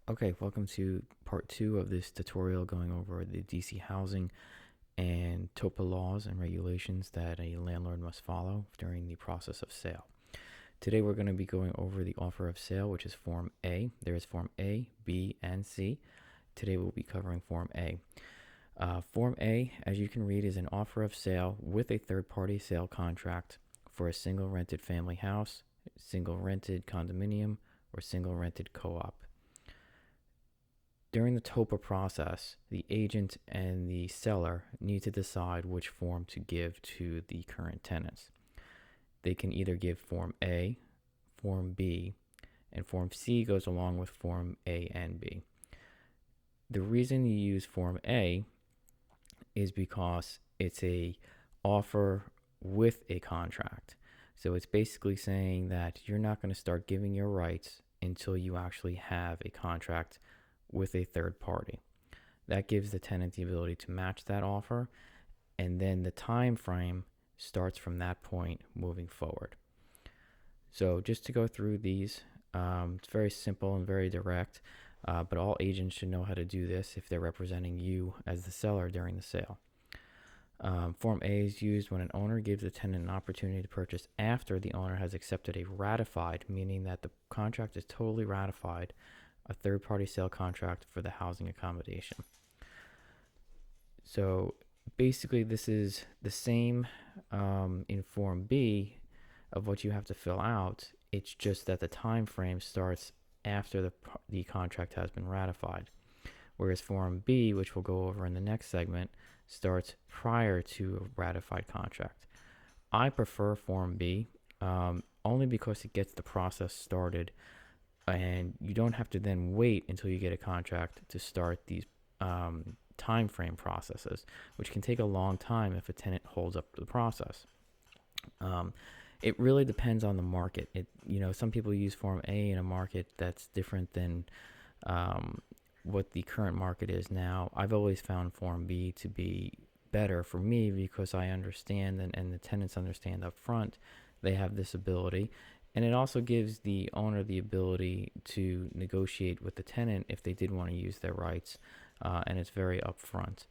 Okay, welcome to part 2 of this tutorial going over the DC housing and TOPA laws and regulations that a landlord must follow during the process of sale. Today we're going to be going over the offer of sale, which is Form A. There is Form A, B, and C. Today we'll be covering Form A. Form A, as you can read, is an offer of sale with a third-party sale contract for a single rented family house, single rented condominium, or single rented co-op. During the TOPA process, the agent and the seller need to decide which form to give to the current tenants. They can either give Form A, Form B, and Form C goes along with Form A and B. The reason you use Form A is because it's a offer with a contract. So it's basically saying that you're not going to start giving your rights until you actually have a contract with a third party. That gives the tenant the ability to match that offer, and then the time frame starts from that point moving forward. So just to go through these, it's very simple and very direct, but all agents should know how to do this if they're representing you as the seller during the sale. Form A is used when an owner gives the tenant an opportunity to purchase after the owner has accepted a ratified, meaning that the contract is totally ratified, a third-party sale contract for the housing accommodation. So basically this is the same in Form B of what you have to fill out. It's just that the time frame starts after the contract has been ratified, whereas Form B, which we'll go over in the next segment, starts prior to a ratified contract. I prefer Form B only because it gets the process started, and you don't have to then wait until you get a contract to start these time frame processes, which can take a long time if a tenant holds up the process. It really depends on the market. Some people use Form A in a market that's different than what the current market is now. I've always found Form B to be better for me because I understand and the tenants understand up front they have this ability. And it also gives the owner the ability to negotiate with the tenant if they did want to use their rights, and it's very upfront.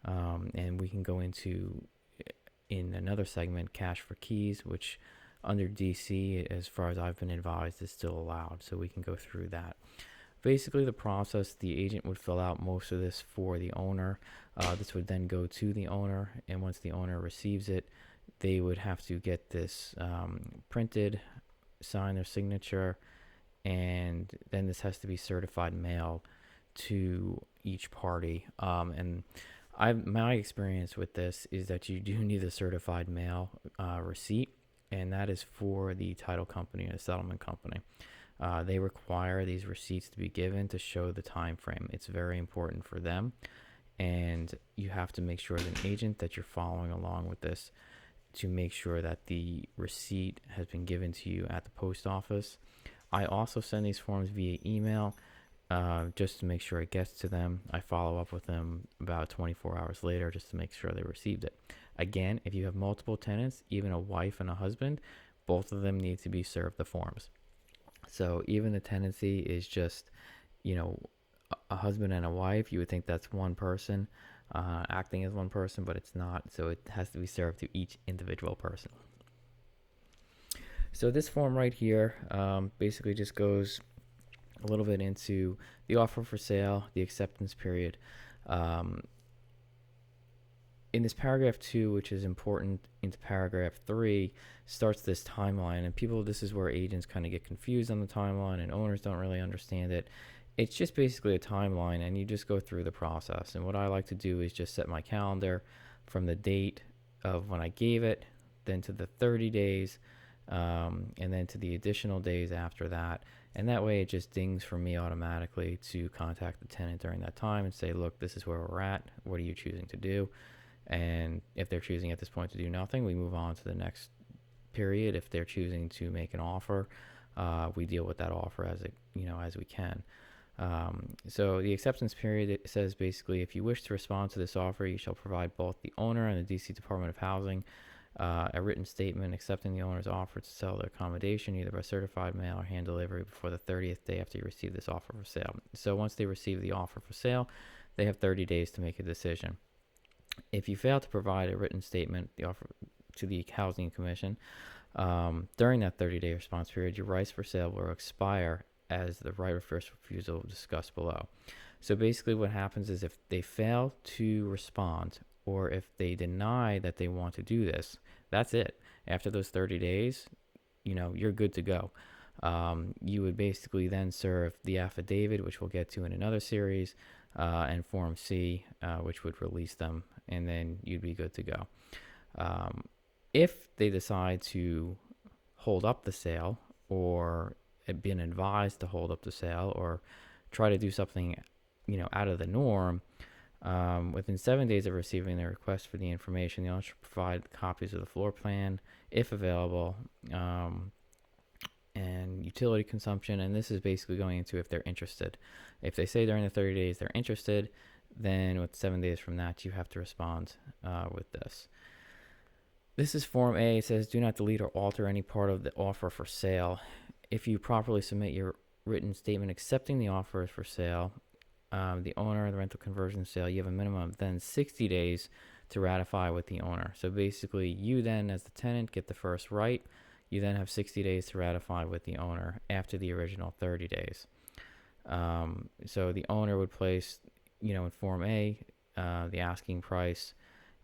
And we can go into, in another segment, cash for keys, which under DC, as far as I've been advised, is still allowed. So we can go through that. Basically, the process, the agent would fill out most of this for the owner. This would then go to the owner, and once the owner receives it, they would have to get this printed, sign their signature, and then this has to be certified mail to each party. And my experience with this is that you do need a certified mail receipt, and that is for the title company or settlement company. They require these receipts to be given to show the time frame. It's very important for them, and you have to make sure as an agent that you're following along with this to make sure that the receipt has been given to you at the post office. I also send these forms via email just to make sure it gets to them. I follow up with them about 24 hours later just to make sure they received it. Again, if you have multiple tenants, even a wife and a husband, both of them need to be served the forms. So even the tenancy is just, a husband and a wife. You would think that's one person acting as one person, but it's not. So it has to be served to each individual person. So this form right here basically just goes a little bit into the offer for sale, the acceptance period. In this paragraph 2, which is important, into paragraph 3, starts this timeline. And this is where agents kind of get confused on the timeline, and owners don't really understand it. It's just basically a timeline, and you just go through the process. And what I like to do is just set my calendar from the date of when I gave it, then to the 30 days, and then to the additional days after that. And that way it just dings for me automatically to contact the tenant during that time and say, look, this is where we're at. What are you choosing to do? And if they're choosing at this point to do nothing, we move on to the next period. If they're choosing to make an offer, we deal with that offer as we can. So the acceptance period, it says basically, if you wish to respond to this offer, you shall provide both the owner and the DC Department of Housing a written statement accepting the owner's offer to sell their accommodation either by certified mail or hand delivery before the 30th day after you receive this offer for sale. So once they receive the offer for sale, they have 30 days to make a decision. If you fail to provide a written statement, the offer to the Housing Commission, during that 30-day response period, your rights for sale will expire as the right of first refusal discussed below. So basically what happens is if they fail to respond or if they deny that they want to do this, that's it. After those 30 days, you're good to go. You would basically then serve the affidavit, which we'll get to in another series, and Form C, which would release them, and then you'd be good to go. If they decide to hold up the sale or have been advised to hold up the sale or try to do something, out of the norm, within 7 days of receiving their request for the information, the owner should provide copies of the floor plan, if available, and utility consumption. And this is basically going into if they're interested. If they say during the 30 days they're interested, then with 7 days from that, you have to respond with this. This is Form A. It says, do not delete or alter any part of the offer for sale. If you properly submit your written statement accepting the offer for sale, the owner of the rental conversion sale, you have a minimum of then 60 days to ratify with the owner. So basically, you then, as the tenant, get the first right. You then have 60 days to ratify with the owner after the original 30 days. So the owner would place, in Form A, the asking price,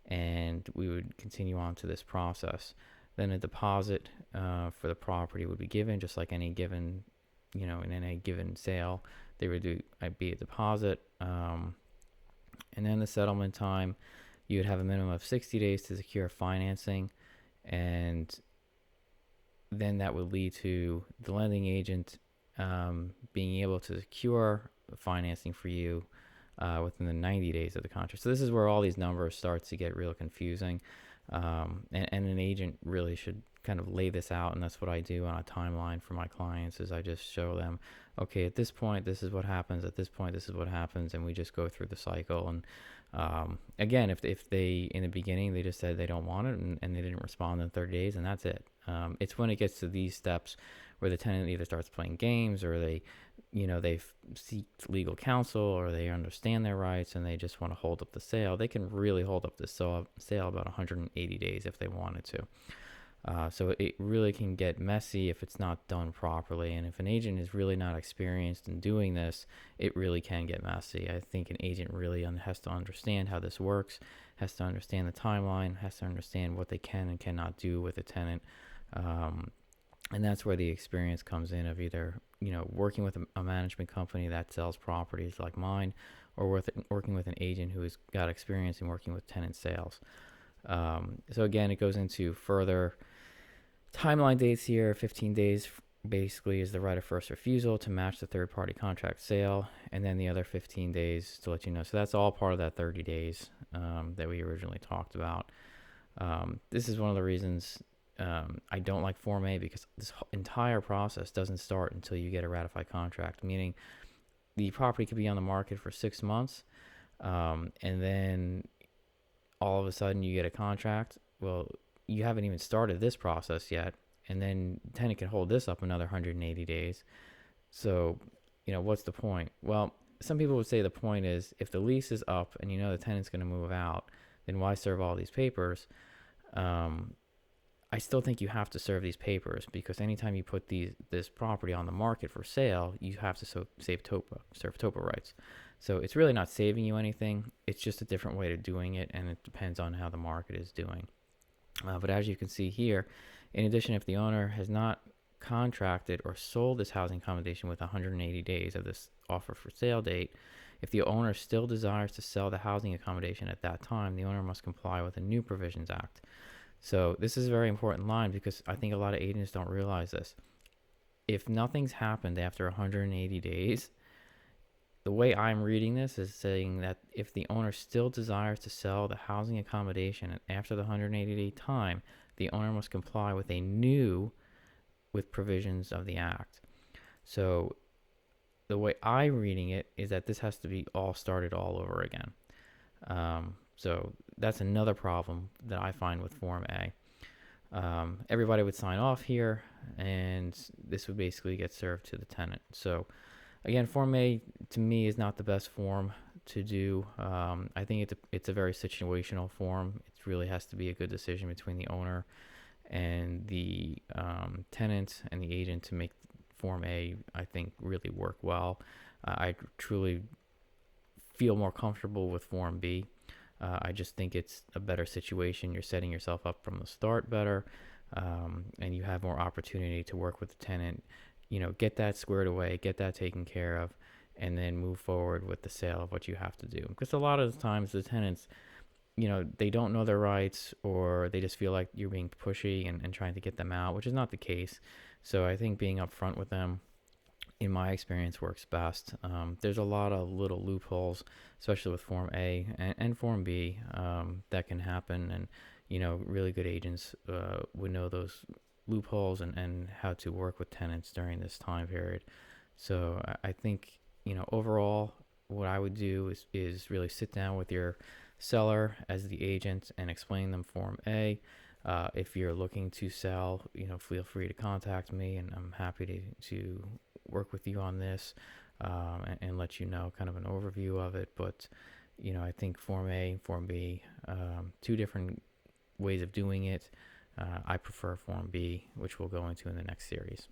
and we would continue on to this process. Then a deposit for the property would be given, just like any given, in any given sale. They would be a deposit. And then the settlement time, you would have a minimum of 60 days to secure financing. And then that would lead to the lending agent being able to secure financing for you within the 90 days of the contract. So this is where all these numbers start to get real confusing. And an agent really should kind of lay this out, and that's what I do on a timeline for my clients. Is I just show them, okay, at this point this is what happens, at this point this is what happens, and we just go through the cycle. And again, if they in the beginning they just said they don't want it and they didn't respond in 30 days, and that's it. It's when it gets to these steps where the tenant either starts playing games or they seek legal counsel or they understand their rights and they just want to hold up the sale. They can really hold up the sale about 180 days if they wanted to. So it really can get messy if it's not done properly. And if an agent is really not experienced in doing this, it really can get messy. I think an agent really has to understand how this works, has to understand the timeline, has to understand what they can and cannot do with a tenant. And that's where the experience comes in of either, working with a management company that sells properties like mine, or working with an agent who has got experience in working with tenant sales. So again, it goes into further timeline dates here. 15 days basically is the right of first refusal to match the third party contract sale, and then the other 15 days to let you know. So that's all part of that 30 days that we originally talked about. This is one of the reasons I don't like Form A, because this entire process doesn't start until you get a ratified contract, meaning the property could be on the market for 6 months, and then all of a sudden you get a contract. Well, you haven't even started this process yet, and then the tenant can hold this up another 180 days. So, what's the point? Well, some people would say the point is if the lease is up and the tenant's going to move out, then why serve all these papers? I still think you have to serve these papers, because anytime you put this property on the market for sale, you have to serve TOPA rights. So it's really not saving you anything. It's just a different way of doing it, and it depends on how the market is doing. But as you can see here, in addition, if the owner has not contracted or sold this housing accommodation with 180 days of this offer for sale date, if the owner still desires to sell the housing accommodation at that time, the owner must comply with the New Provisions Act. So this is a very important line, because I think a lot of agents don't realize this. If nothing's happened after 180 days, the way I'm reading this is saying that if the owner still desires to sell the housing accommodation after the 180-day time, the owner must comply with with provisions of the act. So the way I'm reading it is that this has to be all started all over again. So that's another problem that I find with Form A. Everybody would sign off here, and this would basically get served to the tenant. So again, Form A to me is not the best form to do. I think it's a very situational form. It really has to be a good decision between the owner and the tenant and the agent to make Form A, I think, really work well. I truly feel more comfortable with Form B. I just think it's a better situation. You're setting yourself up from the start better, and you have more opportunity to work with the tenant. Get that squared away, get that taken care of, and then move forward with the sale of what you have to do. Because a lot of the times the tenants, they don't know their rights, or they just feel like you're being pushy and trying to get them out, which is not the case. So I think being upfront with them, in my experience, works best. There's a lot of little loopholes, especially with Form A and Form B, that can happen. And, really good agents would know those loopholes and how to work with tenants during this time period. So I think, overall, what I would do is really sit down with your seller as the agent and explain them Form A. If you're looking to sell, feel free to contact me, and I'm happy to work with you on this, and let you know kind of an overview of it. But, I think Form A and Form B, two different ways of doing it. I prefer Form B, which we'll go into in the next series.